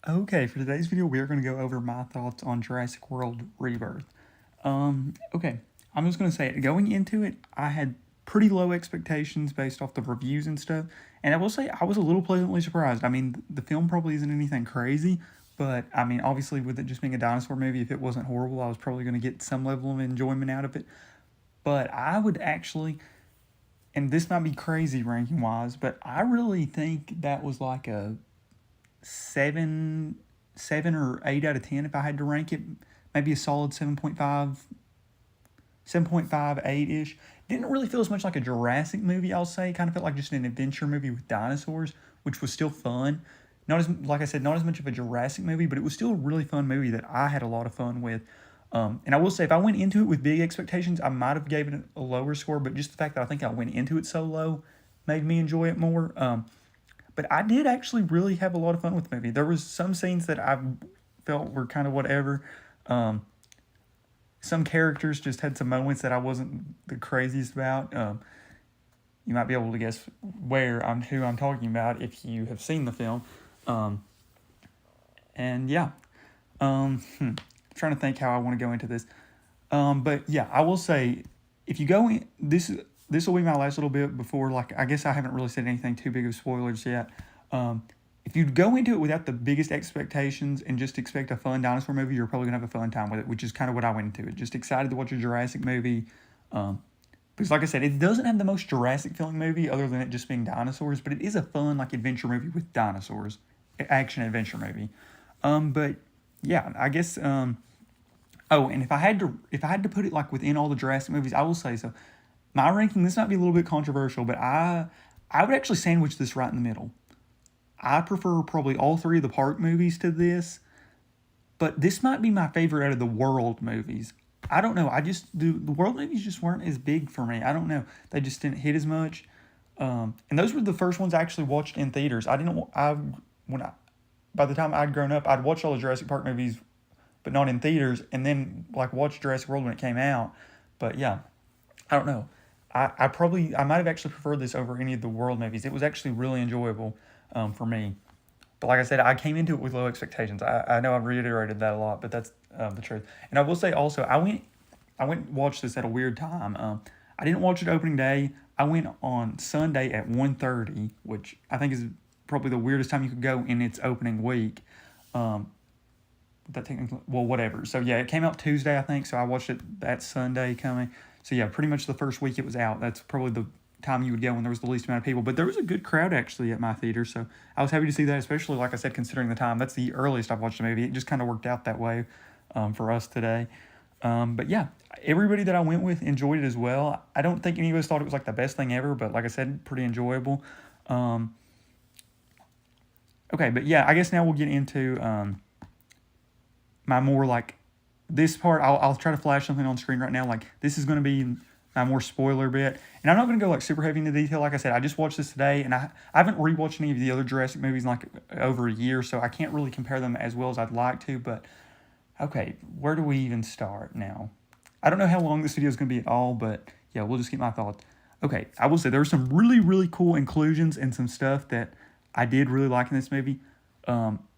Okay, for today's video, we are going to go over my thoughts on Jurassic World Rebirth. Okay, I'm just going to say it. Going into it, I had pretty low expectations based off the reviews and stuff, and I will say I was a little pleasantly surprised. I mean, the film probably isn't anything crazy, but I mean, obviously, with it just being a dinosaur movie, if it wasn't horrible, I was probably going to get some level of enjoyment out of it. But I would actually, and this might be crazy ranking wise, but I really think that was like a seven, 7 or 8 out of 10 if I had to rank it. Maybe a solid 7.5, 7.58 ish. Didn't really feel as much like a Jurassic movie, I'll say. Kind of felt like just an adventure movie with dinosaurs, which was still fun. Not as, like I said, not as much of a Jurassic movie, but it was still a really fun movie that I had a lot of fun with. And I will say, if I went into it with big expectations, I might have given it a lower score. But just the fact that I think I went into it so low made me enjoy it more. But I did actually really have a lot of fun with the movie. There was some scenes that I felt were kind of whatever. Um, some characters just had some moments that I wasn't the craziest about. You might be able to guess who I'm talking about if you have seen the film. Um, and yeah, I'm trying to think how I want to go into this. But yeah, I will say if you go in this will be my last little bit before, like, I guess I haven't really said anything too big of spoilers yet. Um, if you go into it without the biggest expectations and just expect a fun dinosaur movie, you're probably gonna have a fun time with it, which is kind of what I went into it. Just excited to watch a Jurassic movie. Because like I said, it doesn't have the most Jurassic feeling movie other than it just being dinosaurs, but it is a fun like adventure movie with dinosaurs, action adventure movie. But yeah, I guess. Oh, and if I had to put it like within all the Jurassic movies, I will say so. My ranking, this might be a little bit controversial, but I would actually sandwich this right in the middle. I prefer probably all three of the park movies to this, but this might be my favorite out of the world movies. I don't know. The world movies just weren't as big for me. I don't know. They just didn't hit as much. And those were the first ones I actually watched in theaters. I didn't. I when I By the time I'd grown up, I'd watched all the Jurassic Park movies, but not in theaters, and then like watched Jurassic World when it came out. But yeah, I don't know. I might have actually preferred this over any of the world movies. It was actually really enjoyable for me. But like I said, I came into it with low expectations. I know I've reiterated that a lot, but that's the truth. And I will say also, I went and watched this at a weird time. I didn't watch it opening day. I went on Sunday at 1:30, which I think is probably the weirdest time you could go in its opening week. Um, that technically, well, whatever. So yeah, it came out Tuesday, I think. So I watched it that Sunday coming. So yeah, pretty much the first week it was out. That's probably the time you would go when there was the least amount of people. But there was a good crowd actually at my theater, so I was happy to see that. Especially like I said, considering the time, that's the earliest I've watched a movie. It just kind of worked out that way for us today. But yeah, everybody that I went with enjoyed it as well. I don't think any of us thought it was like the best thing ever, but like I said, pretty enjoyable. Um, okay, but yeah, I guess now we'll get into my more like this part. I'll try to flash something on screen right now. Like this is going to be my more spoiler bit, and I'm not going to go like super heavy into detail. Like I said, I just watched this today, and I haven't rewatched any of the other Jurassic movies in like over a year, so I can't really compare them as well as I'd like to. But okay, where do we even start now? I don't know how long this video is going to be at all, but yeah, we'll just get my thoughts. Okay, I will say there were some really cool inclusions and some stuff that I did really like in this movie.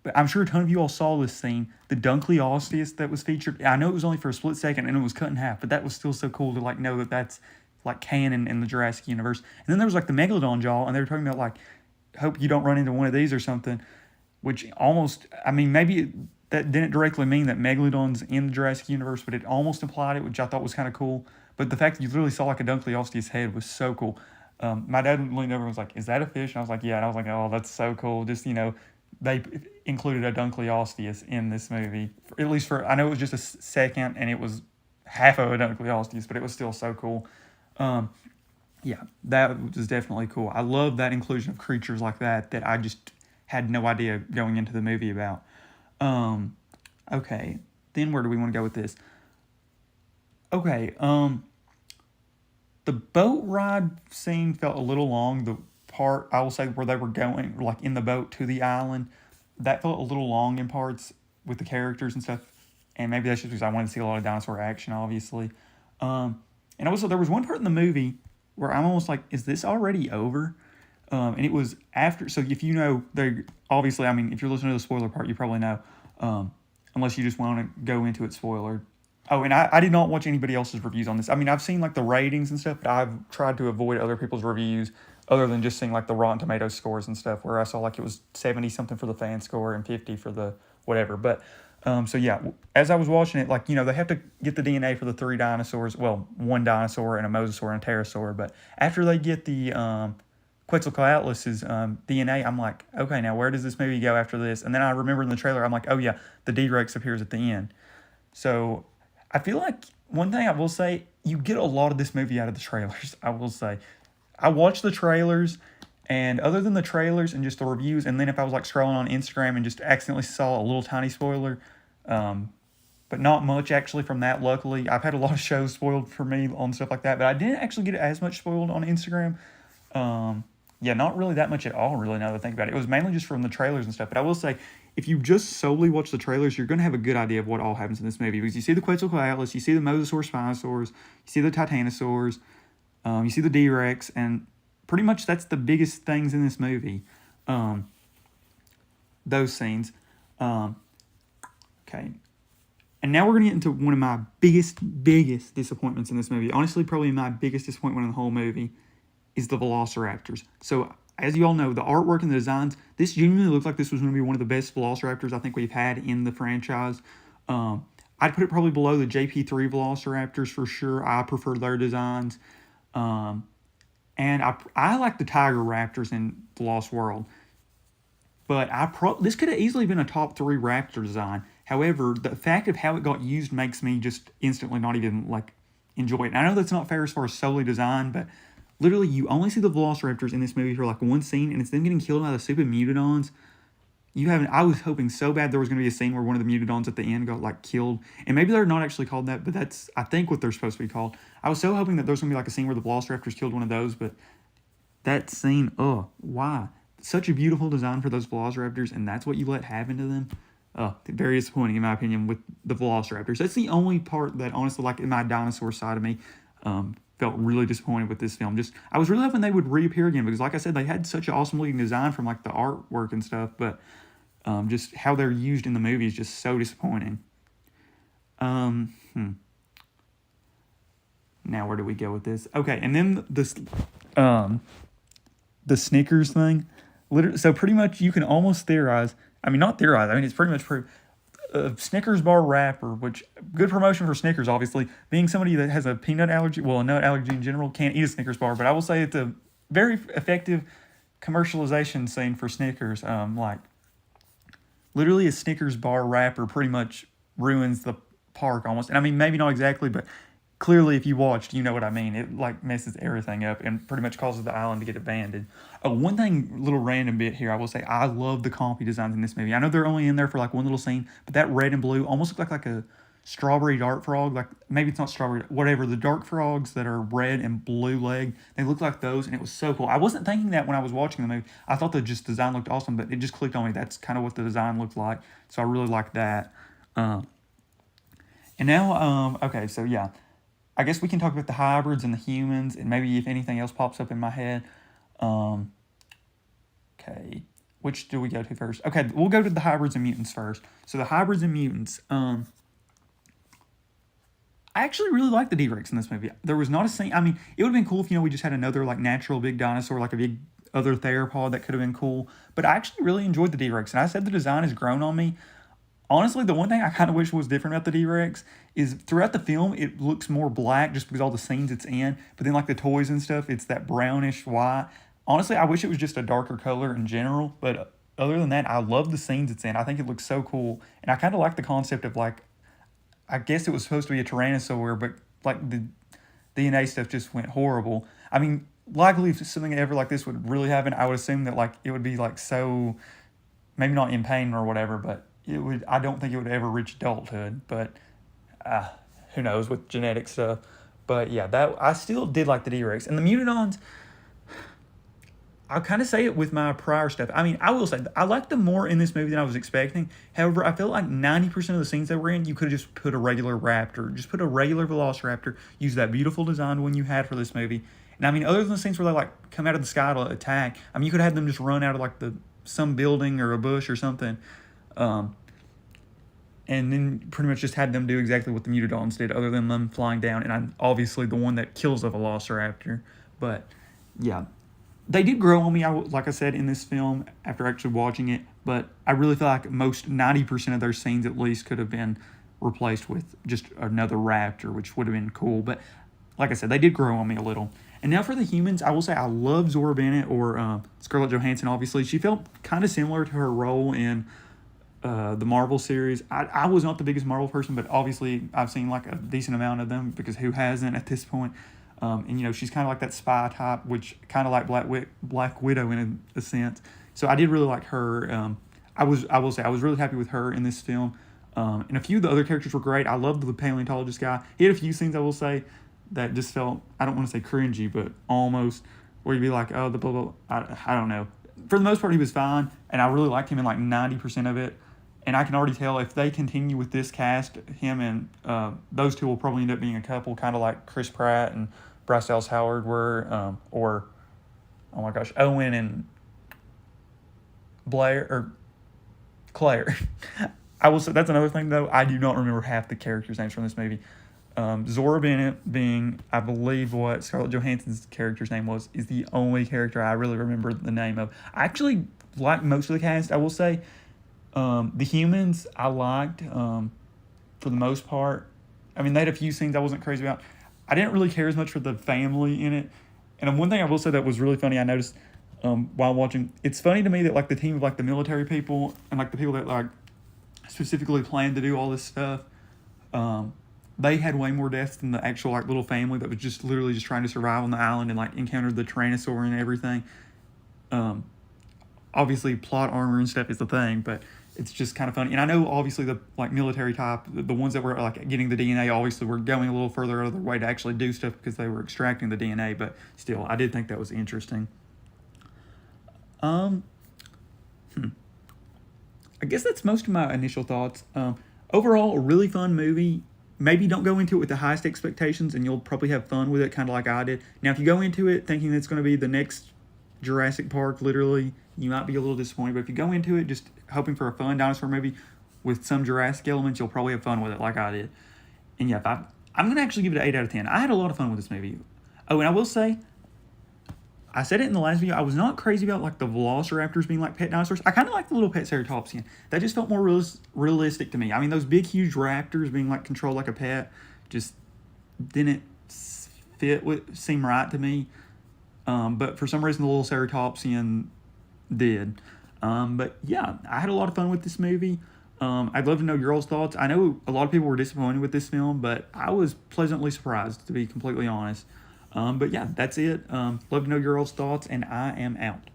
But I'm sure a ton of you all saw this scene, the Dunkley Osteus that was featured. I know it was only for a split second and it was cut in half, but that was still so cool to like know that that's like canon in the Jurassic universe. And then there was like the Megalodon jaw, and they were talking about like, hope you don't run into one of these or something, which almost, I mean, maybe that didn't directly mean that Megalodon's in the Jurassic universe, but it almost implied it, which I thought was kind of cool. But the fact that you literally saw like a Dunkley Osteus head was so cool. My dad leaned over and was like, "Is that a fish?" And I was like, "Yeah." And I was like, "Oh, that's so cool." Just, they included a Dunkley Osteus in this movie, at least for, I know it was just a second and it was half of a Dunkley Osteus, but it was still so cool. Um, yeah, that was definitely cool. I love that inclusion of creatures like that I just had no idea going into the movie about. Um, okay, then where do we want to go with this? Okay, the boat ride scene felt a little long. The part, I will say, where they were going, like in the boat to the island, that felt a little long in parts with the characters and stuff. And maybe that's just because I wanted to see a lot of dinosaur action, obviously. And also, there was one part in the movie where I'm almost like, is this already over? And it was after. So if you know, they obviously, I mean, if you're listening to the spoiler part, you probably know, unless you just want to go into it spoiler. Oh, and I did not watch anybody else's reviews on this. I mean, I've seen like the ratings and stuff, but I've tried to avoid other people's reviews other than just seeing like the Rotten Tomatoes scores and stuff, where I saw like it was 70 something for the fan score and 50 for the whatever. But so yeah, as I was watching it, like, they have to get the DNA for the three dinosaurs. Well, one dinosaur and a mosasaur and a pterosaur. But after they get the Quetzalcoatlus' DNA, I'm like, okay, now where does this movie go after this? And then I remember in the trailer, I'm like, oh yeah, the D-Rex appears at the end. So I feel like one thing I will say, you get a lot of this movie out of the trailers, I will say. I watched the trailers, and other than the trailers and just the reviews, and then if I was like scrolling on Instagram and just accidentally saw a little tiny spoiler, but not much actually from that, luckily. I've had a lot of shows spoiled for me on stuff like that, but I didn't actually get as much spoiled on Instagram. Yeah, not really that much at all, really, now that I think about it. It was mainly just from the trailers and stuff. But I will say, if you just solely watch the trailers, you're going to have a good idea of what all happens in this movie. Because you see the Quetzalcoatlus, you see the Mosasaur Spinosaurs, you see the Titanosaurs, you see the D-Rex, and pretty much that's the biggest things in this movie. Those scenes. Okay. And now we're going to get into one of my biggest disappointments in this movie. Honestly, probably my biggest disappointment in the whole movie is the Velociraptors. So, as you all know, the artwork and the designs, this genuinely looks like this was going to be one of the best Velociraptors I think we've had in the franchise. I'd put it probably below the JP3 Velociraptors for sure. I prefer their designs. And I like the Tiger Raptors in The Lost World. But this could have easily been a top 3 Raptor design. However, the fact of how it got used makes me just instantly not even, like, enjoy it. And I know that's not fair as far as solely design, but literally you only see the Velociraptors in this movie for, like, one scene, and it's them getting killed by the stupid Mutodons. I was hoping so bad there was going to be a scene where one of the Mutodons at the end got, like, killed. And maybe they're not actually called that, but that's, I think, what they're supposed to be called. I was so hoping that there was going to be, like, a scene where the Velociraptors killed one of those, but that scene, why? Such a beautiful design for those Velociraptors, and that's what you let happen to them. Very disappointing, in my opinion, with the Velociraptors. That's the only part that, honestly, like, in my dinosaur side of me, felt really disappointed with this film. I was really hoping they would reappear again, because, like I said, they had such an awesome looking design from, like, the artwork and stuff, but just how they're used in the movie is just so disappointing. Now, where do we go with this? Okay, and then the Snickers thing. So pretty much you can almost theorize. I mean, not theorize. I mean, it's pretty much Snickers bar wrapper, which good promotion for Snickers, obviously. Being somebody that has a peanut allergy, well, a nut allergy in general, can't eat a Snickers bar, but I will say it's a very effective commercialization scene for Snickers. Like, literally a Snickers bar wrapper pretty much ruins the park almost. And I mean, maybe not exactly, but clearly if you watched, you know what I mean. It, like, messes everything up and pretty much causes the island to get abandoned. One thing, little random bit here, I will say, I love the Compy designs in this movie. I know they're only in there for, like, one little scene, but that red and blue almost look like a strawberry dart frog. Like, maybe it's not strawberry, whatever. The dark frogs that are red and blue leg, they look like those, and it was so cool. I wasn't thinking that when I was watching the movie. I thought the design looked awesome, but it just clicked on me. That's kind of what the design looked like, so I really like that. And now, okay, so yeah. I guess we can talk about the hybrids and the humans, and maybe if anything else pops up in my head. Okay, which do we go to first? Okay, we'll go to the hybrids and mutants first. So the hybrids and mutants, I actually really like the D-Rex in this movie. There was not a scene, I mean, it would have been cool if, we just had another, like, natural big dinosaur, like a big other theropod. That could have been cool. But I actually really enjoyed the D-Rex, and I said the design has grown on me. Honestly, the one thing I kind of wish was different about the D-Rex is throughout the film, it looks more black just because all the scenes it's in. But then, like, the toys and stuff, it's that brownish white. Honestly, I wish it was just a darker color in general. But other than that, I love the scenes it's in. I think it looks so cool. And I kind of like the concept of, like, I guess it was supposed to be a Tyrannosaur, but, like, the DNA stuff just went horrible. I mean, likely if something ever like this would really happen, I would assume that, like, it would be, like, so, maybe not in pain or whatever, but I don't think it would ever reach adulthood, but who knows with genetic stuff. But yeah, I still did like the D-Rex. And the Mutodons, I'll kind of say it with my prior stuff. I mean, I will say, I liked them more in this movie than I was expecting. However, I felt like 90% of the scenes they were in, you could have just put a regular raptor. Just put a regular Velociraptor, use that beautiful design one you had for this movie, And I mean, other than the scenes where they like come out of the sky to attack, I mean, you could have them just run out of like some building or a bush or something, and then pretty much just had them do exactly what the Mutadons did, other than them flying down. And I'm obviously the one that kills a Velociraptor, but yeah. They did grow on me, like I said, in this film after actually watching it, but I really feel like most 90% of those scenes at least could have been replaced with just another raptor, which would have been cool. But like I said, they did grow on me a little. And now for the humans, I will say I love Zora Bennett, or Scarlett Johansson, obviously. She felt kind of similar to her role in the Marvel series. I was not the biggest Marvel person, but obviously I've seen like a decent amount of them, because who hasn't at this point? And, you know, she's kind of like that spy type, which kind of like Black Widow in a sense. So I did really like her. I will say I was really happy with her in this film. And a few of the other characters were great. I loved the paleontologist guy. He had a few scenes, I will say, that just felt, I don't want to say cringy, but almost, where you'd be like, oh, the blah, blah, I don't know. For the most part, he was fine, and I really liked him in like 90% of it. And I can already tell if they continue with this cast, him and those two will probably end up being a couple, kind of like Chris Pratt and Bryce Dallas Howard were, or, oh my gosh, Owen and Blair, or Claire. I will say, that's another thing, though. I do not remember half the characters' names from this movie. Zora Bennett being, I believe, what Scarlett Johansson's character's name was, is the only character I really remember the name of. I actually like most of the cast, I will say. The humans I liked, for the most part. I mean, they had a few scenes I wasn't crazy about. I didn't really care as much for the family in it. And one thing I will say that was really funny, I noticed while watching, it's funny to me that like the team of like the military people and like the people that like specifically planned to do all this stuff, they had way more deaths than the actual like little family that was just literally just trying to survive on the island and like encountered the Tyrannosaur and everything. Obviously plot armor and stuff is the thing, but it's just kind of funny. And I know obviously the like military type, the ones that were like getting the DNA, obviously were going a little further out of their way to actually do stuff because they were extracting the DNA, but still, I did think that was interesting. I guess that's most of my initial thoughts. Overall, a really fun movie. Maybe don't go into it with the highest expectations and you'll probably have fun with it, kind of like I did. Now, if you go into it thinking it's going to be the next Jurassic Park, literally, you might be a little disappointed. But if you go into it just hoping for a fun dinosaur movie with some Jurassic elements, you'll probably have fun with it, like I did. And yeah, I'm going to actually give it an 8 out of 10. I had a lot of fun with this movie. Oh, and I will say, I said it in the last video, I was not crazy about like the Velociraptors being like pet dinosaurs. I kind of like the little pet Ceratopsian. That just felt more realistic to me. I mean, those big, huge raptors being like controlled like a pet just didn't seem right to me. But for some reason, the little Ceratopsian did. But yeah, I had a lot of fun with this movie. I'd love to know your all's thoughts. I know a lot of people were disappointed with this film, but I was pleasantly surprised, to be completely honest. But yeah, that's it. Love to know your all's thoughts, and I am out.